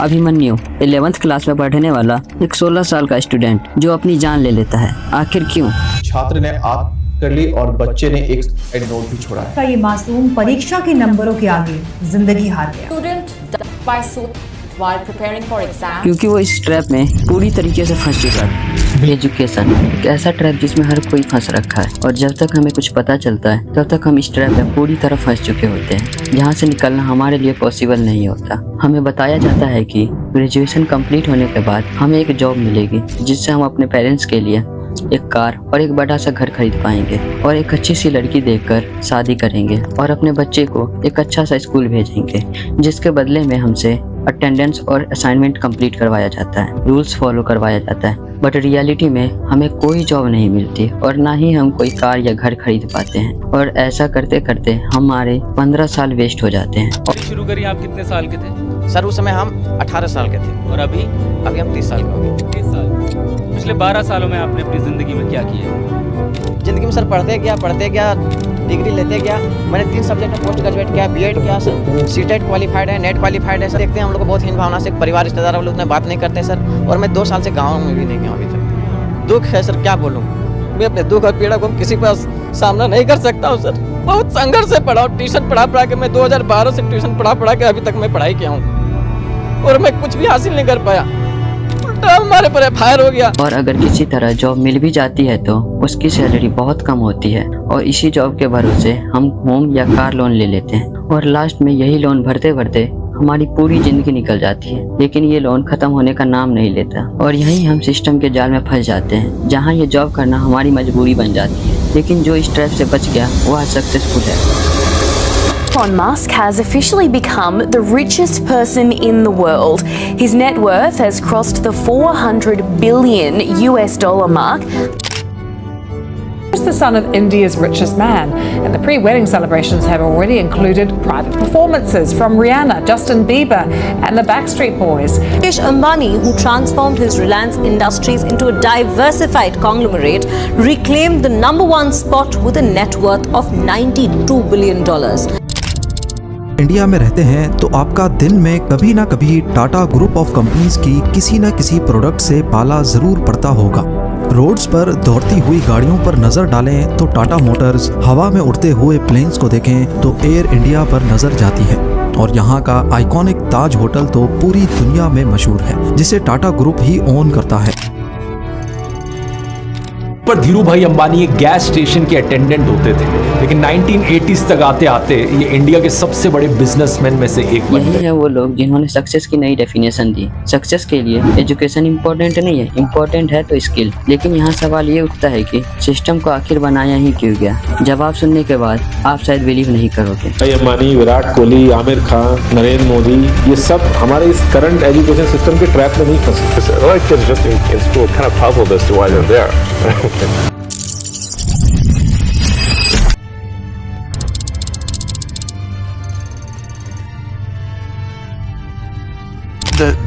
Abhimanyu 11th class में पढ़ने वाला एक 16 साल का स्टूडेंट जो अपनी जान ले लेता है। आखिर क्यों? छात्र ने आत्महत्या कर ली और बच्चे ने एक सुसाइड नोट भी छोड़ा है। ये मासूम परीक्षा के नंबरों के आगे जिंदगी हार गया। क्योंकि वो इस ट्रैप में पूरी तरीके से फंस चुका है। एजुकेशन एक ऐसा ट्रैप जिसमें हर कोई फंस रखा है और जब तक हमें कुछ पता चलता है तब तक हम इस ट्रैप में पूरी तरह फंस चुके होते हैं, जहाँ से निकलना हमारे लिए पॉसिबल नहीं होता। हमें बताया जाता है कि ग्रेजुएशन कंप्लीट होने के बाद हमें एक जॉब मिलेगी जिससे हम अपने पेरेंट्स के लिए एक कार और एक बड़ा सा घर खरीद पाएंगे और एक अच्छी सी लड़की देखकर शादी करेंगे और अपने बच्चे को एक अच्छा सा स्कूल भेजेंगे, जिसके बदले में हमसे अटेंडेंस और असाइनमेंट कंप्लीट करवाया जाता है, रूल्स फॉलो करवाया जाता है। बट रियलिटी में हमें कोई जॉब नहीं मिलती और ना ही हम कोई कार या घर खरीद पाते हैं और ऐसा करते करते हमारे 15 साल वेस्ट हो जाते हैं। शुरू करिए, आप कितने साल के थे? सर उस समय हम 18 साल के थे और अभी हम 30 साल के हो गए। 30 साल। पिछले 12 सालों में आपने अपनी ज़िंदगी में क्या किया? ज़िंदगी में सर पढ़ते गया, डिग्री लेते गया। मैंने 3 सब्जेक्ट में पोस्ट ग्रेजुएट किया, बीएड किया सर, सीटेट क्वालिफाइड है, नेट क्वालिफाइड है सर। देखते हैं हम लोग को बहुत हीन भावना से परिवार रिश्तेदार वाले उतने बात नहीं करते सर, और मैं 2 साल से गाँव में भी नहीं गया अभी तक। दुख है सर, क्या बोलूँ, मैं अपने दुख और पीड़ा को किसी पास सामना नहीं कर सकता हूँ सर। बहुत संघर्ष से पढ़ा हूँ, ट्यूशन पढ़ा के मैं 2012 से ट्यूशन पढ़ा के अभी तक मैं पढ़ाई किया हूँ और मैं कुछ भी हासिल नहीं कर पाया। हमारे पर फायर हो गया। और अगर किसी तरह जॉब मिल भी जाती है तो उसकी सैलरी बहुत कम होती है और इसी जॉब के भरोसे हम होम या कार लोन ले लेते हैं और लास्ट में यही लोन भरते भरते हमारी पूरी जिंदगी निकल जाती है, लेकिन ये लोन खत्म होने का नाम नहीं लेता और यहीं हम सिस्टम के जाल में फंस जाते हैं, जहाँ ये जॉब करना हमारी मजबूरी बन जाती है। लेकिन जो इस ट्रैप से बच गया वह सक्सेसफुल है। Elon Musk has officially become the richest person in the world. His net worth has crossed the $400 billion mark. He's the son of India's richest man, and the pre-wedding celebrations have already included private performances from Rihanna, Justin Bieber, and the Backstreet Boys. Mukesh Ambani, who transformed his Reliance Industries into a diversified conglomerate, reclaimed the #1 spot with a net worth of $92 billion. India में रहते हैं तो आपका दिन में कभी ना कभी टाटा ग्रुप ऑफ कंपनीज की किसी न किसी प्रोडक्ट से पाला जरूर पड़ता होगा। रोड्स पर दौड़ती हुई गाड़ियों पर नजर डालें तो टाटा मोटर्स, हवा में उड़ते हुए प्लेन्स को देखें तो एयर इंडिया पर नजर जाती है और यहाँ का आइकॉनिक ताज होटल तो पूरी दुनिया में मशहूर है, जिसे टाटा ग्रुप ही ओन करता है। पर धीरू भाई अंबानी एक गैस स्टेशन के अटेंडेंट होते थे, लेकिन 1980s तक आते आते ये इंडिया के सबसे बड़े बिजनेसमैन में से एक बन गए। यही है वो लोग जिन्होंने सक्सेस की नई डेफिनेशन दी। सक्सेस के लिए एजुकेशन इम्पोर्टेंट नहीं है, इम्पोर्टेंट है तो स्किल। लेकिन यहाँ सवाल ये उठता है कि सिस्टम को आखिर बनाया ही क्यों गया? जवाब सुनने के बाद आप शायद बिलीव नहीं करोगे। अंबानी, विराट कोहली, आमिर खान, नरेंद्र मोदी, ये सब हमारे इस करंट एजुकेशन सिस्टम के ट्रैप में नहीं फंसे।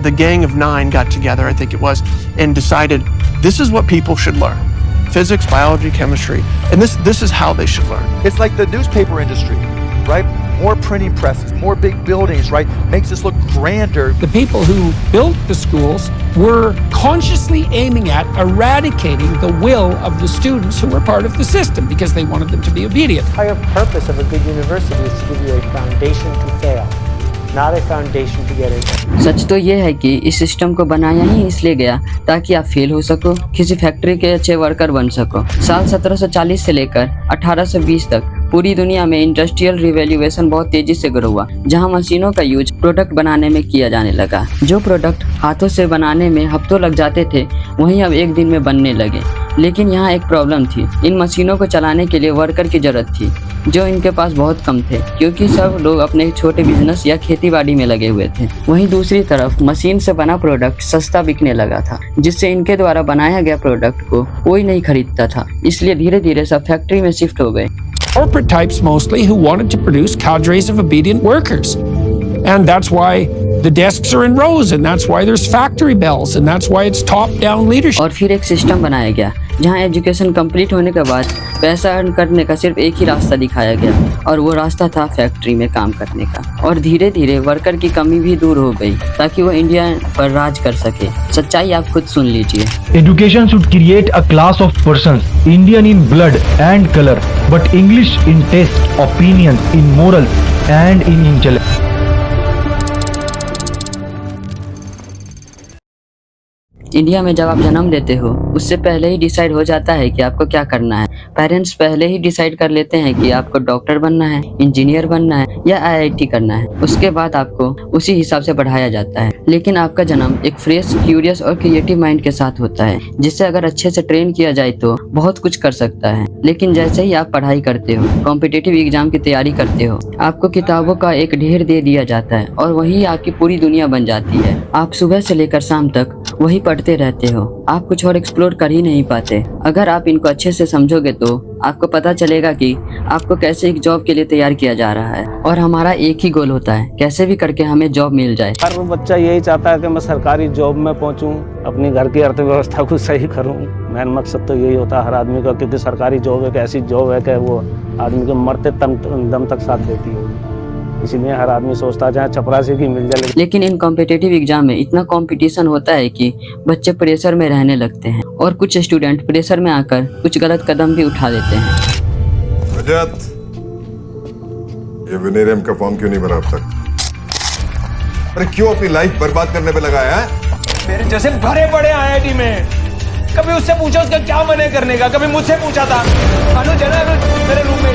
The Gang of 9 got together, I think it was, and decided this is what people should learn: physics, biology, chemistry, and this is how they should learn. It's like the newspaper industry, right? More printing presses, more big buildings, right? Makes this look grander. The people who built the schools were consciously aiming at eradicating the will of the students who were part of the system because they wanted them to be obedient. The entire purpose of a good university is to give you a foundation to fail, not a foundation to get in. सच तो ये है कि इस system को बनाया ही इसलिए गया ताकि आप फेल हो सको, किसी फैक्ट्री के अच्छे वर्कर बन सको। साल 1740 से लेकर 1820 तक पूरी दुनिया में इंडस्ट्रियल रिवॉल्यूशन बहुत तेजी से ग्रो हुआ, जहां मशीनों का यूज प्रोडक्ट बनाने में किया जाने लगा। जो प्रोडक्ट हाथों से बनाने में हफ्तों लग जाते थे वहीं अब एक दिन में बनने लगे। लेकिन यहाँ एक प्रॉब्लम थी, इन मशीनों को चलाने के लिए वर्कर की जरूरत थी जो इनके पास बहुत कम थे, क्योंकि सब लोग अपने छोटे बिजनेस या खेती बाड़ी में लगे हुए थे। वहीं दूसरी तरफ मशीन से बना प्रोडक्ट सस्ता बिकने लगा था, जिससे इनके द्वारा बनाया गया प्रोडक्ट को कोई नहीं खरीदता था। इसलिए धीरे धीरे सब फैक्ट्री में शिफ्ट हो गए। Corporate types mostly who wanted to produce cadres of obedient workers. And that's why the desks are in rows, and that's why there's factory bells, and that's why it's top-down leadership. और फिर एक system बनाया गया जहां education complete होने के बाद पैसा अर्न करने का सिर्फ एक ही रास्ता दिखाया गया और वो रास्ता था फैक्ट्री में काम करने का। और धीरे धीरे वर्कर की कमी भी दूर हो गई ताकि वो इंडिया पर राज कर सके। सच्चाई आप खुद सुन लीजिए। Education should create a class of persons, Indian in blood and color, but English in taste, opinions, in morals and in intellect. India में जब आप जन्म लेते हो उससे पहले ही डिसाइड हो जाता है कि आपको क्या करना है। पेरेंट्स पहले ही डिसाइड कर लेते हैं कि आपको डॉक्टर बनना है, इंजीनियर बनना है या IIT करना है। उसके बाद आपको उसी हिसाब से बढ़ाया जाता है। लेकिन आपका जन्म एक फ्रेश, क्यूरियस और क्रिएटिव माइंड के साथ होता है जिससे अगर अच्छे से ट्रेन किया जाए तो बहुत कुछ कर सकता है। लेकिन जैसे ही आप पढ़ाई करते हो, कॉम्पिटिटिव एग्जाम की तैयारी करते हो, आपको किताबों का एक ढेर दे दिया जाता है और वही आपकी पूरी दुनिया बन जाती है। आप सुबह से लेकर शाम तक वही पढ़ते रहते हो। आप कुछ और एक्सप्लोर कर ही नहीं पाते। अगर आप इनको अच्छे से समझोगे तो आपको पता चलेगा कि आपको कैसे एक जॉब के लिए तैयार किया जा रहा है और हमारा एक ही गोल होता है, कैसे भी करके हमें जॉब मिल जाए। हर बच्चा यही चाहता है कि मैं सरकारी जॉब में पहुंचूं, अपनी घर की अर्थव्यवस्था को सही करूं। मेन मकसद तो यही होता है हर आदमी का, क्योंकि सरकारी जॉब एक ऐसी जॉब है कि वो आदमी के मरते दम तक साथ देती है। इसलिए हर आदमी सोचता है चाहे चपरासी की मिल जाए। लेकिन इन कॉम्पिटिटिव एग्जाम में इतना कंपटीशन होता है कि बच्चे प्रेशर में रहने लगते हैं और कुछ स्टूडेंट प्रेशर में आकर कुछ गलत कदम भी उठा लेते हैं। रजत, ये वेनेरियम का फॉर्म क्यों नहीं भरा अब तक? अरे क्यों अपनी लाइफ बर्बाद करने पे लगाया है? मेरे जैसे भरे पड़े IIT में, कभी उससे पूछा उसका क्या मन है करने का, कभी मुझसे पूछा था। अनुज है ना मेरे रूम में,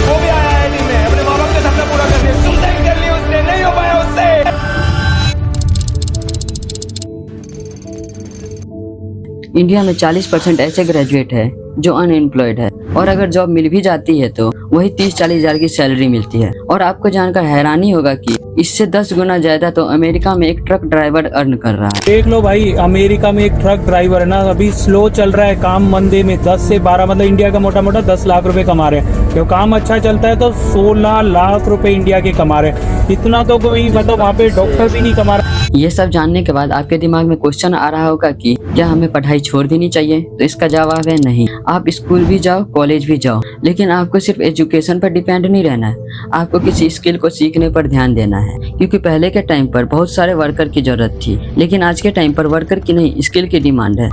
वो भी आया IIT में, अपने माँ बाप के सपना पूरा करने, सुसाइड कर लिया उसने, नहीं हो पाया उससे। इंडिया में 40% ऐसे ग्रेजुएट है जो अनएम्प्लॉयड है और अगर जॉब मिल भी जाती है तो वही 30-40 हजार की सैलरी मिलती है। और आपको जानकर हैरानी होगा कि इससे 10 गुना ज्यादा तो अमेरिका में एक ट्रक ड्राइवर अर्न कर रहा है। देख लो भाई, अमेरिका में एक ट्रक ड्राइवर है ना, अभी स्लो चल रहा है काम, मंदे में 10 से 12 मतलब इंडिया का मोटा मोटा 10 लाख रुपए कमा रहे हैं। जब काम अच्छा चलता है तो 16 लाख रुपए इंडिया के कमा रहे हैं। इतना तो कोई मतलब वहाँ पे डॉक्टर भी नहीं कमा रहा। ये सब जानने के बाद आपके दिमाग में क्वेश्चन आ रहा होगा कि क्या हमें पढ़ाई छोड़ देनी चाहिए? तो इसका जवाब है नहीं। आप स्कूल भी जाओ, कॉलेज भी जाओ, लेकिन आपको सिर्फ एजुकेशन पर डिपेंड नहीं रहना है। आपको किसी स्किल को सीखने पर ध्यान देना है, क्योंकि पहले के टाइम पर बहुत सारे वर्कर की जरूरत थी, लेकिन आज के टाइम पर वर्कर की नहीं, स्किल की डिमांड है।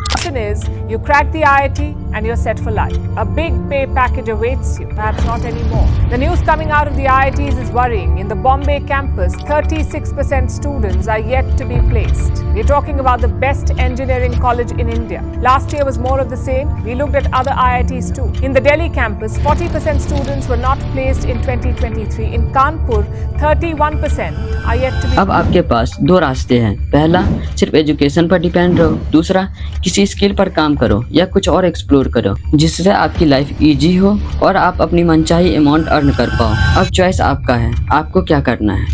You crack the IIT and you're set for life. A big pay package awaits you. Perhaps not anymore. The news coming out of the IITs is worrying. In the Bombay campus, 36% students are yet to be placed. We're talking about the best engineering college in India. Last year was more of the same. We looked at other IITs too. In the Delhi campus, 40% students were not placed in 2023. In Kanpur, 31% are yet to be. अब आपके पास दो रास्ते हैं। पहला, सिर्फ education पर depend रहो। दूसरा, किसी स्किल पर काम करो या कुछ और एक्सप्लोर करो जिससे आपकी लाइफ इजी हो और आप अपनी मनचाही अमाउंट अर्न कर पाओ। अब चॉइस आपका है, आपको क्या करना है।